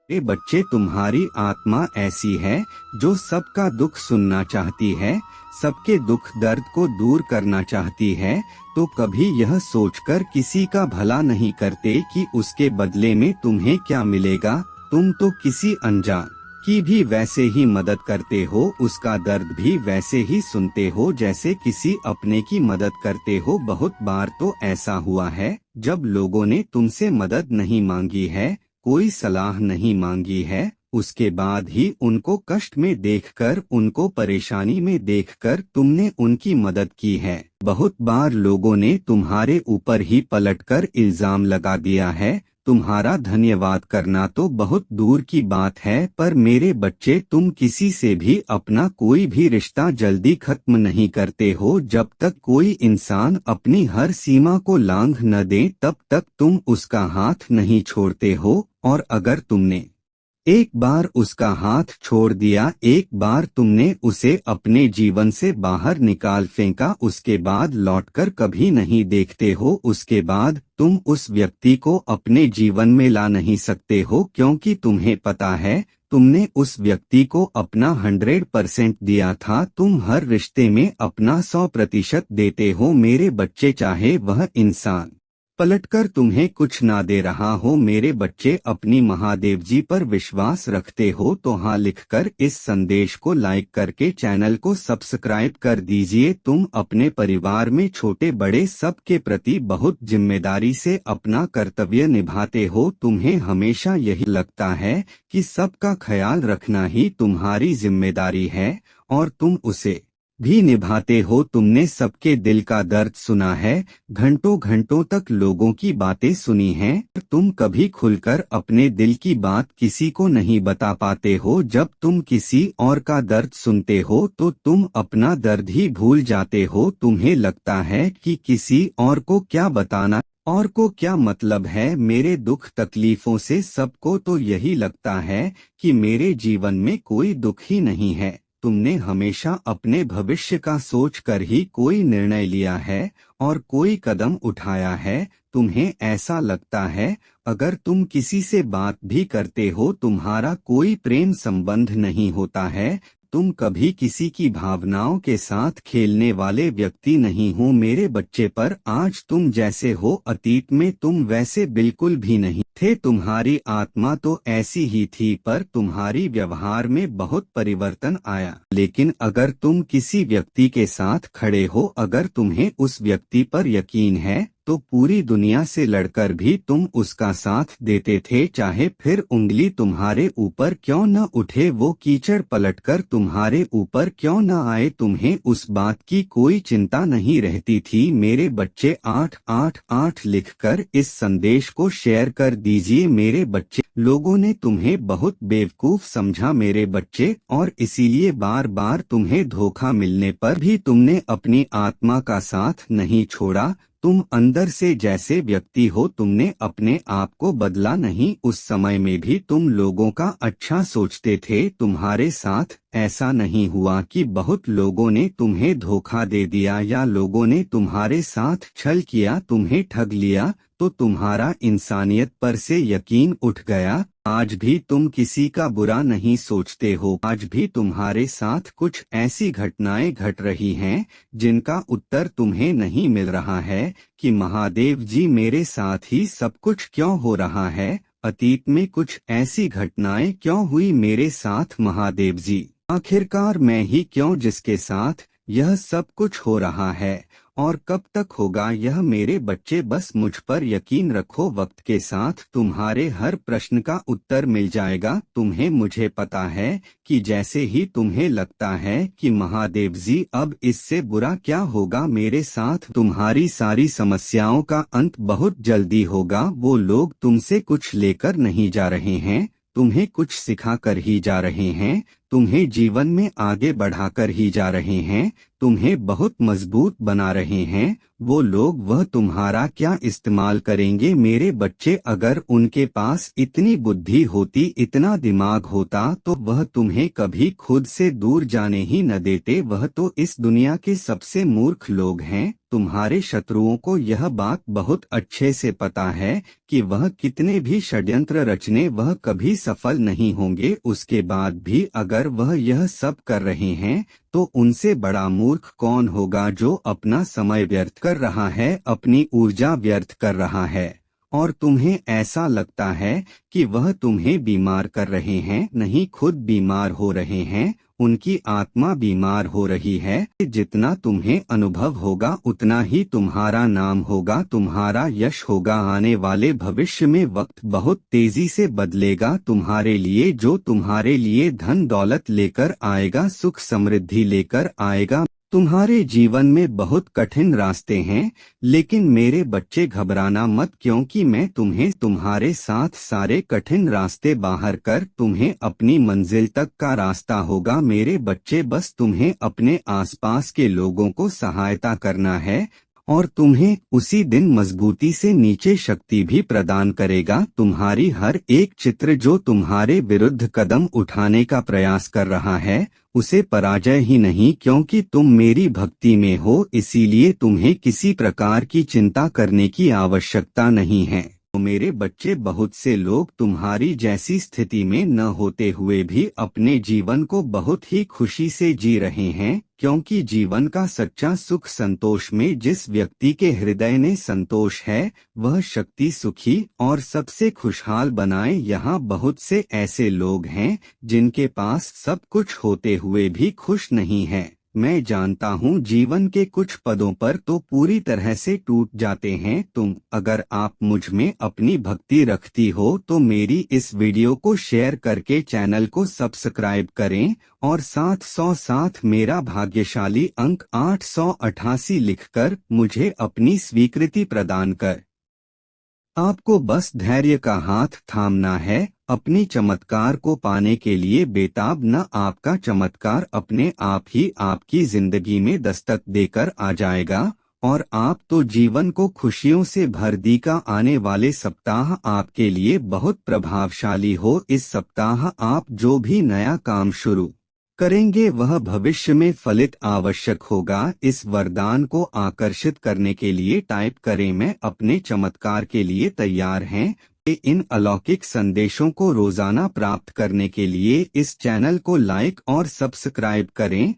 ये बच्चे, तुम्हारी आत्मा ऐसी है जो सबका दुख सुनना चाहती है, सबके दुख दर्द को दूर करना चाहती है। तो कभी यह सोचकर किसी का भला नहीं करते कि उसके बदले में तुम्हें क्या मिलेगा। तुम तो किसी अनजान की भी वैसे ही मदद करते हो, उसका दर्द भी वैसे ही सुनते हो जैसे किसी अपने की मदद करते हो। बहुत बार तो ऐसा हुआ है जब लोगों ने तुमसे मदद नहीं मांगी है, कोई सलाह नहीं मांगी है, उसके बाद ही उनको कष्ट में देखकर, उनको परेशानी में देखकर तुमने उनकी मदद की है। बहुत बार लोगों ने तुम्हारे ऊपर ही पलटकर इल्जाम लगा दिया है। तुम्हारा धन्यवाद करना तो बहुत दूर की बात है, पर मेरे बच्चे, तुम किसी से भी अपना कोई भी रिश्ता जल्दी खत्म नहीं करते हो। जब तक कोई इंसान अपनी हर सीमा को लांघ न दे, तब तक तुम उसका हाथ नहीं छोड़ते हो। और अगर तुमने एक बार उसका हाथ छोड़ दिया, एक बार तुमने उसे अपने जीवन से बाहर निकाल फेंका, उसके बाद लौटकर कभी नहीं देखते हो, उसके बाद तुम उस व्यक्ति को अपने जीवन में ला नहीं सकते हो, क्योंकि तुम्हें पता है तुमने उस व्यक्ति को अपना 100% दिया था। तुम हर रिश्ते में अपना 100% देते हो मेरे बच्चे, चाहे वह इंसान पलटकर तुम्हें कुछ ना दे रहा हो। मेरे बच्चे, अपनी महादेव जी पर विश्वास रखते हो तो हाँ लिखकर इस संदेश को लाइक करके चैनल को सब्सक्राइब कर दीजिए। तुम अपने परिवार में छोटे बड़े सबके प्रति बहुत जिम्मेदारी से अपना कर्तव्य निभाते हो। तुम्हें हमेशा यही लगता है कि सबका ख्याल रखना ही तुम्हारी जिम्मेदारी है और तुम उसे भी निभाते हो। तुमने सबके दिल का दर्द सुना है, घंटों घंटों तक लोगं की बातें सुनी हैं। तुम कभी खुलकर अपने दिल की बात किसी को नहीं बता पाते हो। जब तुम किसी और का दर्द सुनते हो तो तुम अपना दर्द ही भूल जाते हो। तुम्हें लगता है कि किसी और को क्या बताना और को क्या मतलब है मेरे दुख तकलीफों से। सबको तो यही लगता है कि मेरे जीवन में कोई दुख ही नहीं है। तुमने हमेशा अपने भविष्य का सोचकर ही कोई निर्णय लिया है और कोई कदम उठाया है। तुम्हें ऐसा लगता है अगर तुम किसी से बात भी करते हो, तुम्हारा कोई प्रेम संबंध नहीं होता है, तुम कभी किसी की भावनाओं के साथ खेलने वाले व्यक्ति नहीं हो मेरे बच्चे। पर आज तुम जैसे हो, अतीत में तुम वैसे बिल्कुल भी नहीं थे। तुम्हारी आत्मा तो ऐसी ही थी, पर तुम्हारी व्यवहार में बहुत परिवर्तन आया। लेकिन अगर तुम किसी व्यक्ति के साथ खड़े हो, अगर तुम्हें उस व्यक्ति पर यकीन है, तो पूरी दुनिया से लड़कर भी तुम उसका साथ देते थे। चाहे फिर उंगली तुम्हारे ऊपर क्यों न उठे, वो कीचड़ पलटकर तुम्हारे ऊपर क्यों न आए, तुम्हें उस बात की कोई चिंता नहीं रहती थी। मेरे बच्चे, 888 लिखकर इस संदेश को शेयर कर दीजिए मेरे बच्चे। लोगों ने तुम्हें बहुत बेवकूफ समझा मेरे बच्चे, और इसीलिए बार बार तुम्हें धोखा मिलने पर भी तुमने अपनी आत्मा का साथ नहीं छोड़ा। तुम अंदर से जैसे व्यक्ति हो, तुमने अपने आप को बदला नहीं। उस समय में भी तुम लोगों का अच्छा सोचते थे। तुम्हारे साथ ऐसा नहीं हुआ कि बहुत लोगों ने तुम्हें धोखा दे दिया या लोगों ने तुम्हारे साथ छल किया, तुम्हें ठग लिया, तो तुम्हारा इंसानियत पर से यकीन उठ गया। आज भी तुम किसी का बुरा नहीं सोचते हो। आज भी तुम्हारे साथ कुछ ऐसी घटनाएं घट रही हैं जिनका उत्तर तुम्हें नहीं मिल रहा है कि महादेव जी मेरे साथ ही सब कुछ क्यों हो रहा है। अतीत में कुछ ऐसी घटनाएं क्यों हुई मेरे साथ महादेव जी, आखिरकार मैं ही क्यों जिसके साथ यह सब कुछ हो रहा है, और कब तक होगा यह मेरे बच्चे। बस मुझ पर यकीन रखो, वक्त के साथ तुम्हारे हर प्रश्न का उत्तर मिल जाएगा। तुम्हें, मुझे पता है कि जैसे ही तुम्हें लगता है कि महादेव जी अब इससे बुरा क्या होगा मेरे साथ, तुम्हारी सारी समस्याओं का अंत बहुत जल्दी होगा। वो लोग तुमसे कुछ लेकर नहीं जा रहे हैं, तुम्हें कुछ सिखा कर ही जा रहे हैं, तुम्हें जीवन में आगे बढ़ाकर ही जा रहे हैं, तुम्हें बहुत मजबूत बना रहे हैं। वो लोग वह तुम्हारा क्या इस्तेमाल करेंगे मेरे बच्चे। अगर उनके पास इतनी बुद्धि होती, इतना दिमाग होता, तो वह तुम्हें कभी खुद से दूर जाने ही न देते। वह तो इस दुनिया के सबसे मूर्ख लोग हैं। तुम्हारे शत्रुओं को यह बात बहुत अच्छे से पता है कि वह कितने भी षड्यंत्र रचने वह कभी सफल नहीं होंगे। उसके बाद भी अगर वह यह सब कर रहे हैं तो उनसे बड़ा मूर्ख कौन होगा जो अपना समय व्यर्थ कर रहा है, अपनी ऊर्जा व्यर्थ कर रहा है। और तुम्हें ऐसा लगता है कि वह तुम्हें बीमार कर रहे हैं, नहीं, खुद बीमार हो रहे हैं, उनकी आत्मा बीमार हो रही है। जितना तुम्हें अनुभव होगा उतना ही तुम्हारा नाम होगा, तुम्हारा यश होगा। आने वाले भविष्य में वक्त बहुत तेजी से बदलेगा तुम्हारे लिए, जो तुम्हारे लिए धन दौलत लेकर आएगा, सुख समृद्धि लेकर आएगा। तुम्हारे जीवन में बहुत कठिन रास्ते हैं, लेकिन मेरे बच्चे घबराना मत, क्योंकि मैं तुम्हें तुम्हारे साथ सारे कठिन रास्ते बाहर कर तुम्हें अपनी मंजिल तक का रास्ता होगा। मेरे बच्चे, बस तुम्हें अपने आसपास के लोगों को सहायता करना है और तुम्हें उसी दिन मजबूती से नीचे शक्ति भी प्रदान करेगा। तुम्हारी हर एक चित्र जो तुम्हारे विरुद्ध कदम उठाने का प्रयास कर रहा है उसे पराजय ही नहीं, क्योंकि तुम मेरी भक्ति में हो, इसीलिए तुम्हें किसी प्रकार की चिंता करने की आवश्यकता नहीं है। तो मेरे बच्चे, बहुत से लोग तुम्हारी जैसी स्थिति में न होते हुए भी अपने जीवन को बहुत ही खुशी से जी रहे हैं, क्योंकि जीवन का सच्चा सुख संतोष में जिस व्यक्ति के हृदय में संतोष है वह शक्ति सुखी और सबसे खुशहाल बनाए। यहाँ बहुत से ऐसे लोग हैं जिनके पास सब कुछ होते हुए भी खुश नहीं है। मैं जानता हूँ जीवन के कुछ पदों पर तो पूरी तरह से टूट जाते हैं तुम। अगर आप मुझ में अपनी भक्ति रखती हो तो मेरी इस वीडियो को शेयर करके चैनल को सब्सक्राइब करें और 707 मेरा भाग्यशाली अंक 888 लिखकर मुझे अपनी स्वीकृति प्रदान कर। आपको बस धैर्य का हाथ थामना है। अपनी चमत्कार को पाने के लिए बेताब न, आपका चमत्कार अपने आप ही आपकी जिंदगी में दस्तक देकर आ जाएगा और आप तो जीवन को खुशियों से भर देगा। आने वाले सप्ताह आपके लिए बहुत प्रभावशाली हो। इस सप्ताह आप जो भी नया काम शुरू करेंगे वह भविष्य में फलित आवश्यक होगा। इस वरदान को आकर्षित करने के लिए टाइप करें, मैं अपने चमत्कार के लिए तैयार हैं। इन अलौकिक संदेशों को रोजाना प्राप्त करने के लिए इस चैनल को लाइक और सब्सक्राइब करें